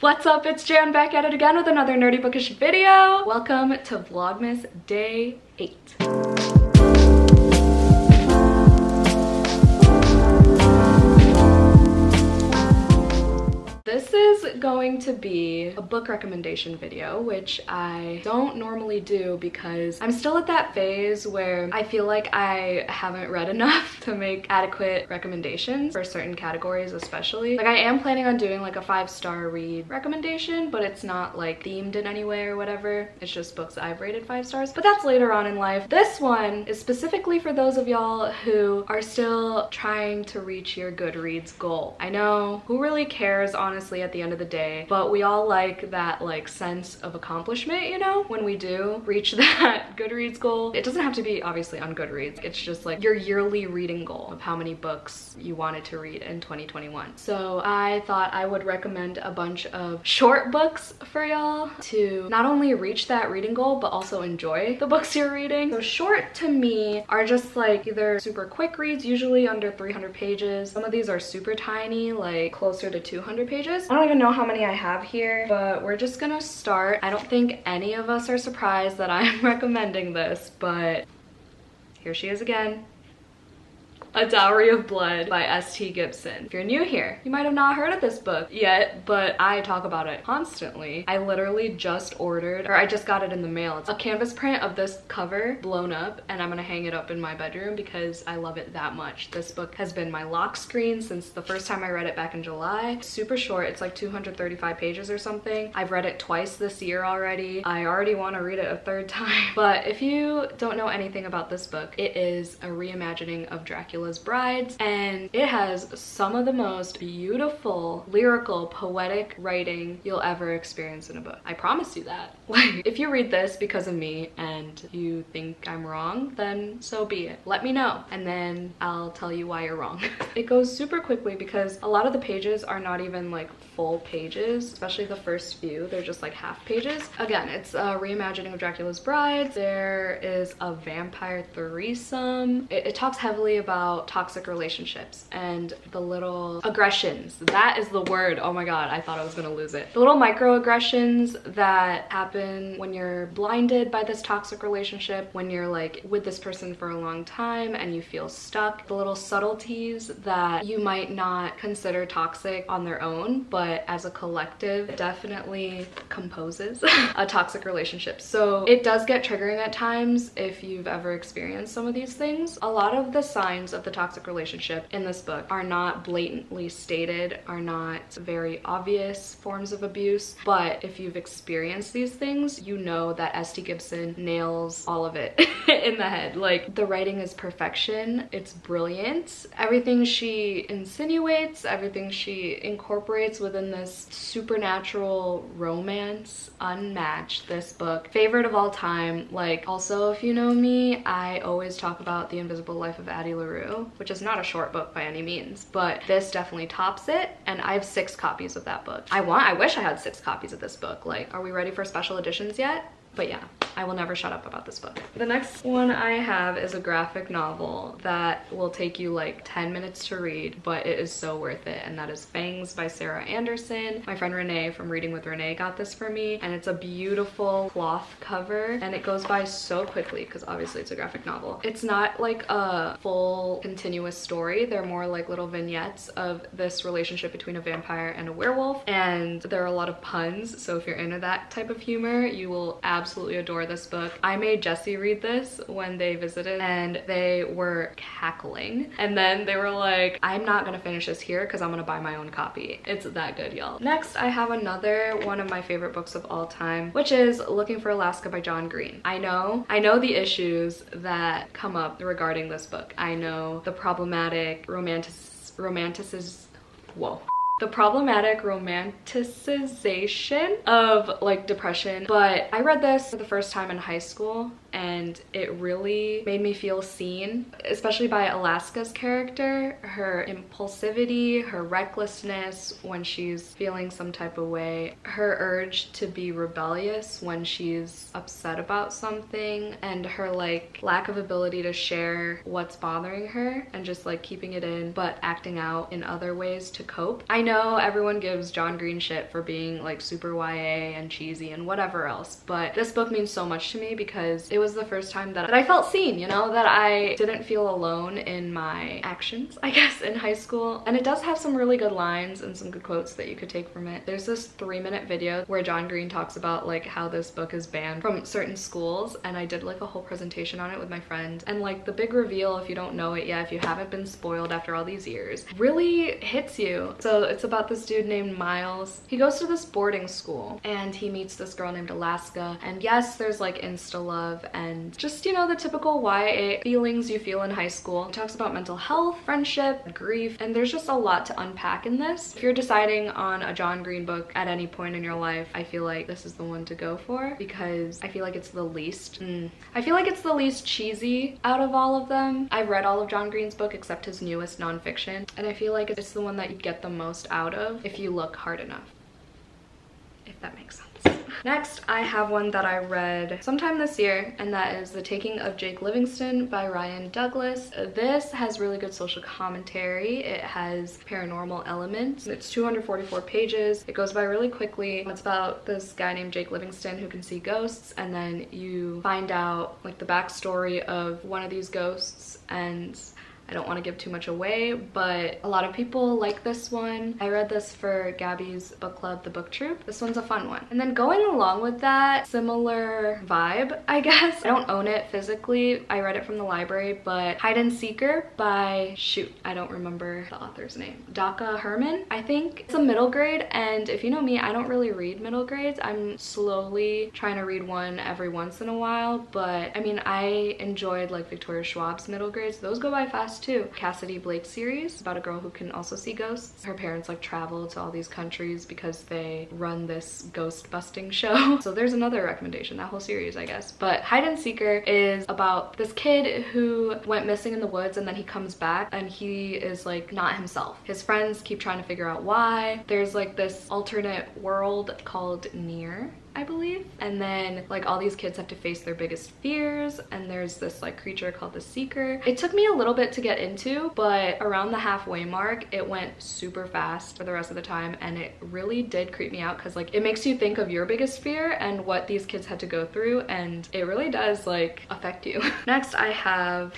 What's up, it's Jan back at it again with another nerdy bookish video. Welcome to Vlogmas Day 8. This is going to be a book recommendation video, which I don't normally do because I'm still at that phase where I feel like I haven't read enough to make adequate recommendations for certain categories especially. Like I am planning on doing like a 5-star read recommendation, but it's not like themed in any way or whatever. It's just books I've rated 5 stars, but that's later on in life. This one is specifically for those of y'all who are still trying to reach your Goodreads goal. I know, who really cares honestly at the end of the day, but we all like that sense of accomplishment, you know, when we do reach that Goodreads goal. It doesn't have to be obviously on Goodreads. It's just like your yearly reading goal of how many books you wanted to read in 2021. So I thought I would recommend a bunch of short books for y'all to not only reach that reading goal, but also enjoy the books you're reading. So short to me are just like either super quick reads, usually under 300 pages. Some of these are super tiny, like closer to 200 pages. I don't even know how many I have here, but we're just gonna start. I don't think any of us are surprised that I'm recommending this, but here she is again. A Dowry of Blood by S.T. Gibson. If you're new here, you might have not heard of this book yet, but I talk about it constantly. I literally just ordered, or I just got it in the mail. It's a canvas print of this cover blown up, and I'm gonna hang it up in my bedroom because I love it that much. This book has been my lock screen since the first time I read it back in July. Super short, it's like 235 pages or something. I've read it twice this year already. I already want to read it a third time. But if you don't know anything about this book, it is a reimagining of Dracula's Brides, and it has some of the most beautiful, lyrical, poetic writing you'll ever experience in a book. I promise you that. Like, if you read this because of me and you think I'm wrong, then so be it. Let me know, and then I'll tell you why you're wrong. It goes super quickly because a lot of the pages are not even like full pages, especially the first few. They're just like half pages. Again, it's a reimagining of Dracula's Brides. There is a vampire threesome. It talks heavily about toxic relationships and the little aggressions. That is the word. Oh my god, I thought I was gonna lose it. The little microaggressions that happen when you're blinded by this toxic relationship, when you're like with this person for a long time and you feel stuck. The little subtleties that you might not consider toxic on their own, but as a collective definitely composes a toxic relationship. So it does get triggering at times if you've ever experienced some of these things. A lot of the signs of the toxic relationship in this book are not blatantly stated, are not very obvious forms of abuse, but if you've experienced these things, you know that S.T. Gibson nails all of it in the head. Like, the writing is perfection. It's brilliant. Everything she insinuates, everything she incorporates within this supernatural romance, unmatched. This book, favorite of all time. Like, also, if you know me, I always talk about The Invisible Life of Addie LaRue, which is not a short book by any means, but this definitely tops it, and I have 6 copies of that book. I wish I had 6 copies of this book. Like, are we ready for special editions yet? But yeah, I will never shut up about this book. The next one I have is a graphic novel that will take you like 10 minutes to read, but it is so worth it, and that is Fangs by Sarah Anderson. My friend Renee from Reading with Renee got this for me, and it's a beautiful cloth cover, and it goes by so quickly because obviously it's a graphic novel. It's not like a full continuous story. They're more like little vignettes of this relationship between a vampire and a werewolf, and there are a lot of puns, so if you're into that type of humor, you will absolutely adore this book. I made Jesse read this when they visited, and they were cackling, and then they were like, I'm not gonna finish this here because I'm gonna buy my own copy. It's that good, y'all. Next, I have another one of my favorite books of all time, which is Looking for Alaska by John Green. I know the issues that come up regarding this book. I know the problematic the problematic romanticization of like depression, but I read this for the first time in high school and it really made me feel seen, especially by Alaska's character. Her impulsivity, her recklessness when she's feeling some type of way, her urge to be rebellious when she's upset about something, and her like lack of ability to share what's bothering her and just like keeping it in but acting out in other ways to cope. I know everyone gives John Green shit for being like super YA and cheesy and whatever else, but this book means so much to me because it was the first time that I felt seen, you know, that I didn't feel alone in my actions, I guess, in high school. And it does have some really good lines and some good quotes that you could take from it. There's this 3-minute video where John Green talks about like how this book is banned from certain schools, and I did like a whole presentation on it with my friend, and like the big reveal, if you don't know it yet, if you haven't been spoiled after all these years, really hits you. So it's about this dude named Miles. He goes to this boarding school and he meets this girl named Alaska, and yes, there's like insta love and just, you know, the typical YA feelings you feel in high school. He talks about mental health, friendship, grief, and there's just a lot to unpack in this. If you're deciding on a John Green book at any point in your life, I feel like this is the one to go for because I feel like it's the least cheesy out of all of them. I've read all of John Green's book except his newest nonfiction, and I feel like it's the one that you get the most out of if you look hard enough, if that makes sense. Next, I have one that I read sometime this year, and that is The Taking of Jake Livingston by Ryan Douglas. This has really good social commentary. It has paranormal elements. It's 244 pages. It goes by really quickly. It's about this guy named Jake Livingston who can see ghosts, and then you find out like the backstory of one of these ghosts, and I don't want to give too much away, but a lot of people like this one. I read this for Gabby's book club, The Book Troop. This one's a fun one. And then going along with that, similar vibe, I guess. I don't own it physically. I read it from the library, but Hide and Seeker by, shoot, I don't remember the author's name. Daka Herman, I think. It's a middle grade, and if you know me, I don't really read middle grades. I'm slowly trying to read one every once in a while, but I mean, I enjoyed like Victoria Schwab's middle grades. Those go by fast too. Cassidy Blake series about a girl who can also see ghosts. Her parents like travel to all these countries because they run this ghost busting show. So there's another recommendation, that whole series, I guess. But Hide and Seeker is about this kid who went missing in the woods, and then he comes back and he is like not himself. His friends keep trying to figure out why. There's like this alternate world called Near, I believe, and then like all these kids have to face their biggest fears, and there's this like creature called the Seeker. It took me a little bit to get into, but around the halfway mark it went super fast for the rest of the time, and it really did creep me out because like it makes you think of your biggest fear and what these kids had to go through, and it really does like affect you. Next, I have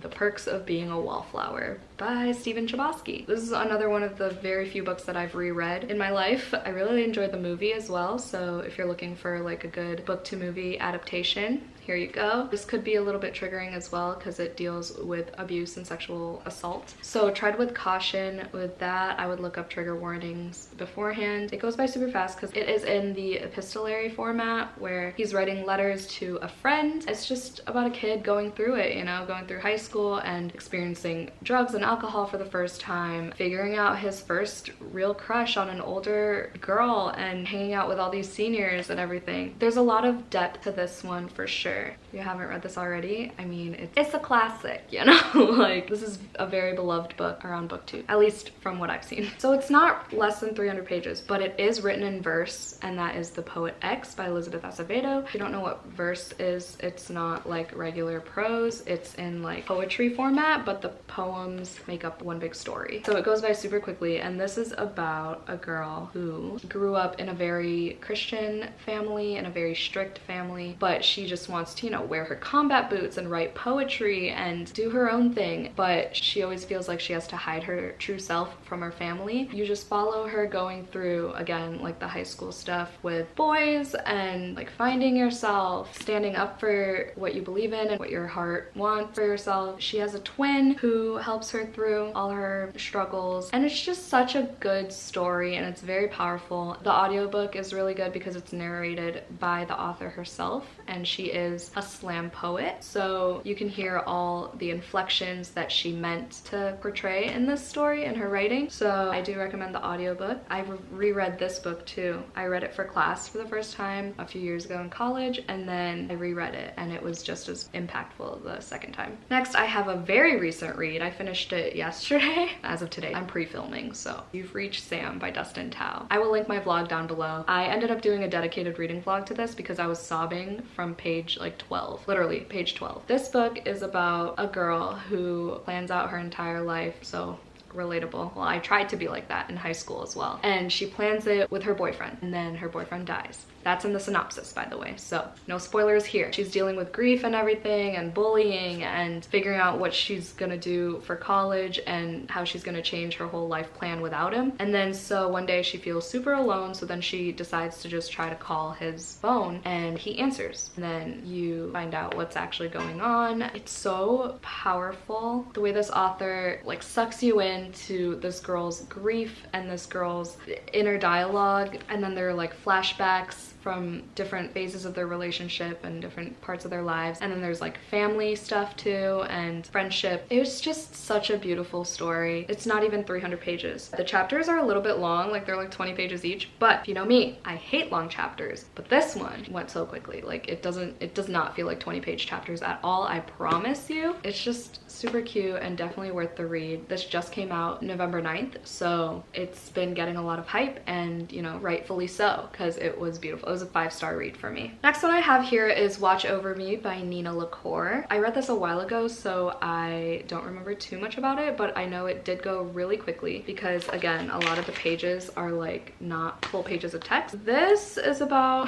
The Perks of Being a Wallflower by Stephen Chbosky. This is another one of the very few books that I've reread in my life. I really enjoyed the movie as well, so if you're looking for like a good book to movie adaptation, here you go. This could be a little bit triggering as well because it deals with abuse and sexual assault. So tread with caution with that. I would look up trigger warnings beforehand. It goes by super fast because it is in the epistolary format where he's writing letters to a friend. It's just about a kid going through it, you know, going through high school and experiencing drugs and alcohol for the first time, figuring out his first real crush on an older girl, and hanging out with all these seniors and everything. There's a lot of depth to this one for sure. If you haven't read this already, I mean, it's a classic, you know? Like, this is a very beloved book around booktube, at least from what I've seen. So it's not less than 300 pages, but it is written in verse, and that is The Poet X by Elizabeth Acevedo. If you don't know what verse is, it's not like regular prose, it's in like poetry format, but the poems make up one big story. So it goes by super quickly, and this is about a girl who grew up in a very Christian family and a very strict family, but she just wants to, you know, wear her combat boots and write poetry and do her own thing, but she always feels like she has to hide her true self from her family. You just follow her going through, again, like the high school stuff with boys and like finding yourself, standing up for what you believe in and what your heart wants for yourself, herself. She has a twin who helps her through all her struggles, and it's just such a good story and it's very powerful. The audiobook is really good because it's narrated by the author herself, and she is a slam poet, so you can hear all the inflections that she meant to portray in this story in her writing. So I do recommend the audiobook. I've reread this book too. I read it for class for the first time a few years ago in college, and then I reread it and it was just as impactful the second time. Next, I have a very recent read. I finished it yesterday. As of today, I'm pre-filming, so You've Reached Sam by Dustin Tao. I will link my vlog down below. I ended up doing a dedicated reading vlog to this because I was sobbing from page like 12, literally page 12. This book is about a girl who plans out her entire life, so relatable. Well, I tried to be like that in high school as well. And she plans it with her boyfriend, and then her boyfriend dies. That's in the synopsis, by the way, so no spoilers here. She's dealing with grief and everything, and bullying, and figuring out what she's gonna do for college and how she's gonna change her whole life plan without him. And then so one day she feels super alone, so then she decides to just try to call his phone, and he answers. And then you find out what's actually going on. It's so powerful. The way this author like sucks you into this girl's grief and this girl's inner dialogue, and then there are like flashbacks from different phases of their relationship and different parts of their lives, and then there's like family stuff too and friendship. It was just such a beautiful story. It's not even 300 pages. The chapters are a little bit long, like they're like 20 pages each, but if you know me, I hate long chapters, but this one went so quickly. Like it does not feel like 20-page chapters at all, I promise you. It's just super cute and definitely worth the read. This just came out November 9th, so it's been getting a lot of hype, and you know, rightfully so, because it was beautiful. It was a 5-star read for me. Next one I have here is Watch Over Me by Nina LaCour. I read this a while ago, so I don't remember too much about it, but I know it did go really quickly because again, a lot of the pages are like not full pages of text. This is about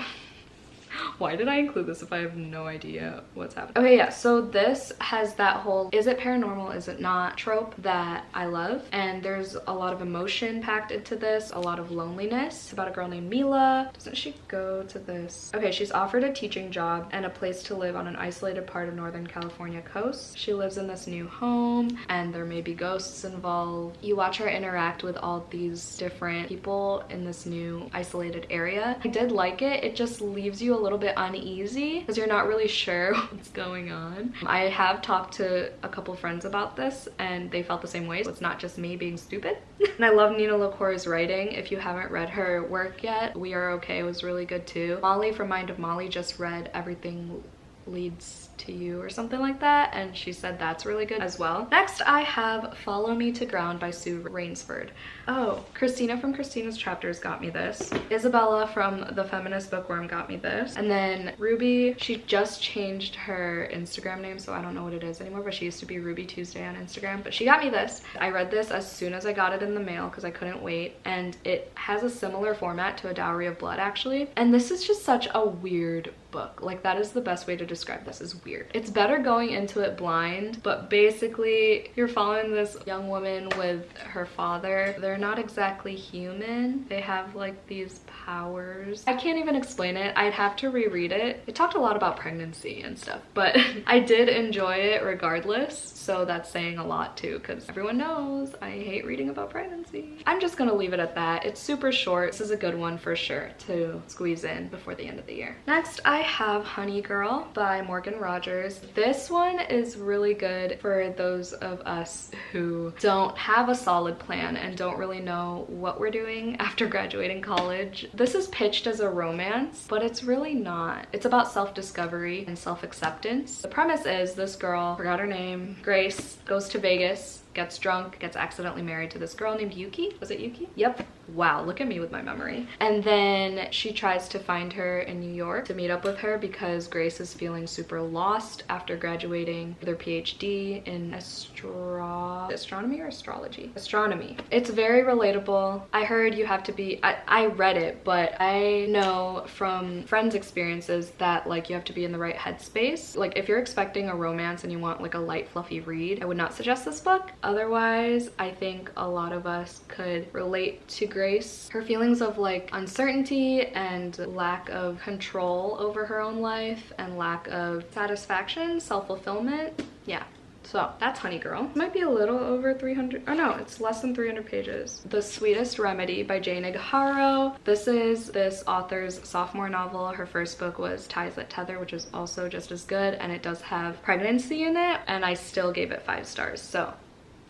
why did I include this if I have no idea what's happening? Okay, yeah, so this has that whole is it paranormal, is it not trope that I love, and there's a lot of emotion packed into this, a lot of loneliness. It's about a girl named Mila. Doesn't she go to this? Okay, she's offered a teaching job and a place to live on an isolated part of Northern California coast. She lives in this new home and there may be ghosts involved. You watch her interact with all these different people in this new isolated area. I did like it. It just leaves you a little bit uneasy because you're not really sure what's going on. I have talked to a couple friends about this and they felt the same way, so it's not just me being stupid. And I love Nina LaCour's writing. If you haven't read her work yet, We Are Okay was really good too. Molly from Mind of Molly just read Everything Leads to You or something like that, and she said that's really good as well. Next I have Follow Me to Ground by Sue Rainsford. Oh, Christina from Christina's Chapters got me this. Isabella from The Feminist Bookworm got me this. And then Ruby, she just changed her Instagram name, so I don't know what it is anymore, but she used to be Ruby Tuesday on Instagram, but she got me this. I read this as soon as I got it in the mail because I couldn't wait, and it has a similar format to A Dowry of Blood actually, and this is just such a weird book. Like that is the best way to describe this, is weird. It's better going into it blind, but basically you're following this young woman with her father. They're not exactly human. They have like these powers. I can't even explain it. I'd have to reread it. It talked a lot about pregnancy and stuff, but I did enjoy it regardless, so that's saying a lot too, because everyone knows I hate reading about pregnancy. I'm just gonna leave it at that. It's super short. This is a good one for sure to squeeze in before the end of the year. Next I have Honey Girl by Morgan Rogers. This one is really good for those of us who don't have a solid plan and don't really know what we're doing after graduating college. This is pitched as a romance, but it's really not. It's about self-discovery and self-acceptance. The premise is this girl, forgot her name, Grace, goes to Vegas, gets drunk, gets accidentally married to this girl named Yuki. Was it Yuki? Yep. Wow, look at me with my memory. And then she tries to find her in New York to meet up with her because Grace is feeling super lost after graduating with her PhD in astronomy or astrology? Astronomy. It's very relatable. I heard you have to be, I read it, but I know from friends' experiences that like you have to be in the right headspace. Like if you're expecting a romance and you want like a light fluffy read, I would not suggest this book. Otherwise, I think a lot of us could relate to Grace. Her feelings of like uncertainty and lack of control over her own life and lack of satisfaction, self-fulfillment. Yeah. So that's Honey Girl. It might be a little over 300, oh no, it's less than 300 pages. The Sweetest Remedy by Jane Igaharo. This is this author's sophomore novel. Her first book was Ties That Tether, which is also just as good, and it does have pregnancy in it, and I still gave it 5 stars. So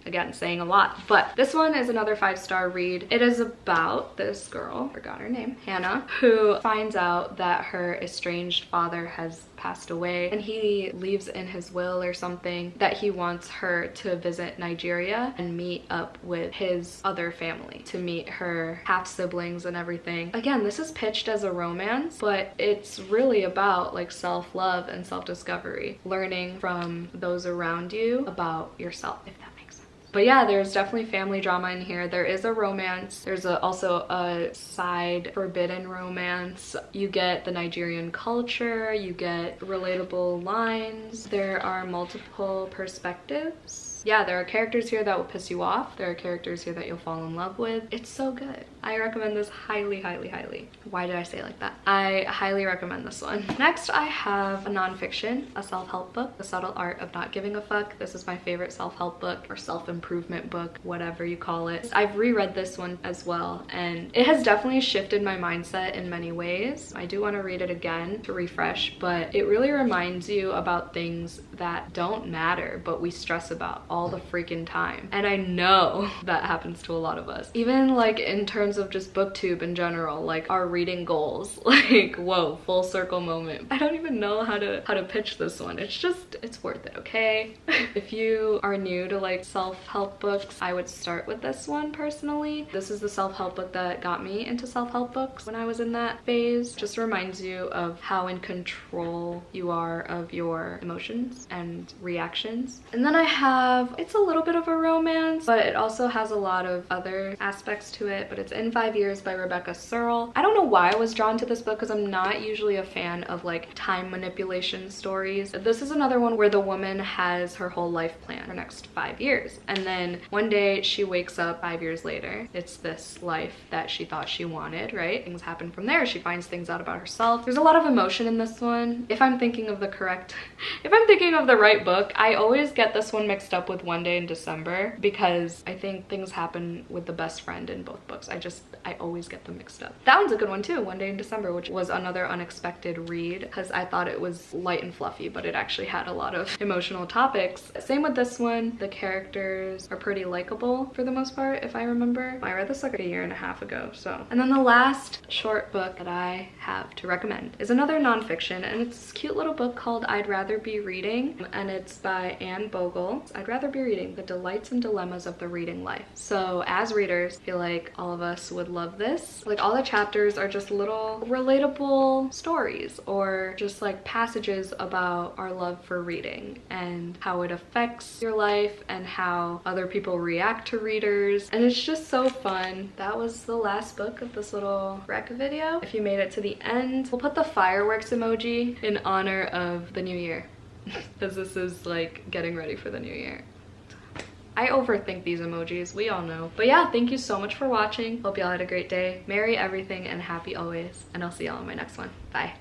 again, saying a lot, but this one is another 5-star read. It is about this girl, forgot her name, Hannah, who finds out that her estranged father has passed away, and he leaves in his will or something that he wants her to visit Nigeria and meet up with his other family, to meet her half-siblings and everything. Again, this is pitched as a romance, but it's really about like self-love and self-discovery, learning from those around you about yourself, if that makes sense. But yeah, there's definitely family drama in here. There is a romance. There's also a side forbidden romance. You get the Nigerian culture, you get relatable lines. There are multiple perspectives. Yeah, there are characters here that will piss you off. There are characters here that you'll fall in love with. It's so good. I recommend this highly, highly, highly. Why did I say it like that? I highly recommend this one. Next, I have a nonfiction, a self-help book, The Subtle Art of Not Giving a Fuck. This is my favorite self-help book or self-improvement book, whatever you call it. I've reread this one as well, and it has definitely shifted my mindset in many ways. I do want to read it again to refresh, but it really reminds you about things that don't matter, but we stress about all the freaking time. And I know that happens to a lot of us. Even like in terms of just booktube in general, like our reading goals, like whoa, full circle moment. I don't even know how to pitch this one. It's worth it, okay? If you are new to like self-help books, I would start with this one personally. This is the self-help book that got me into self-help books when I was in that phase. Just reminds you of how in control you are of your emotions and reactions. And then I have, it's a little bit of a romance, but it also has a lot of other aspects to it, but it's In 5 Years by Rebecca Searle. I don't know why I was drawn to this book because I'm not usually a fan of like time manipulation stories. This is another one where the woman has her whole life plan for the next 5 years, and then one day she wakes up 5 years later. It's this life that she thought she wanted, right? Things happen from there. She finds things out about herself. There's a lot of emotion in this one. If I'm thinking of the right book, I always get this one mixed up with One Day in December because I think things happen with the best friend in both books. I always get them mixed up. That one's a good one too, One Day in December, which was another unexpected read because I thought it was light and fluffy, but it actually had a lot of emotional topics. Same with this one. The characters are pretty likable for the most part, if I remember. I read this like a year and a half ago, so. And then the last short book that I have to recommend is another nonfiction, and it's this cute little book called I'd Rather Be Reading, and it's by Anne Bogle. I'd Rather Be Reading: The Delights and Dilemmas of the Reading Life. So as readers, I feel like all of us would love this. Like all the chapters are just little relatable stories or just like passages about our love for reading and how it affects your life and how other people react to readers, and it's just so fun. That was the last book of this little rec video. If you made it to the end, we'll put the fireworks emoji in honor of the new year because this is like getting ready for the new year. I overthink these emojis, we all know. But yeah, thank you so much for watching. Hope y'all had a great day. Merry everything and happy always. And I'll see y'all in my next one. Bye.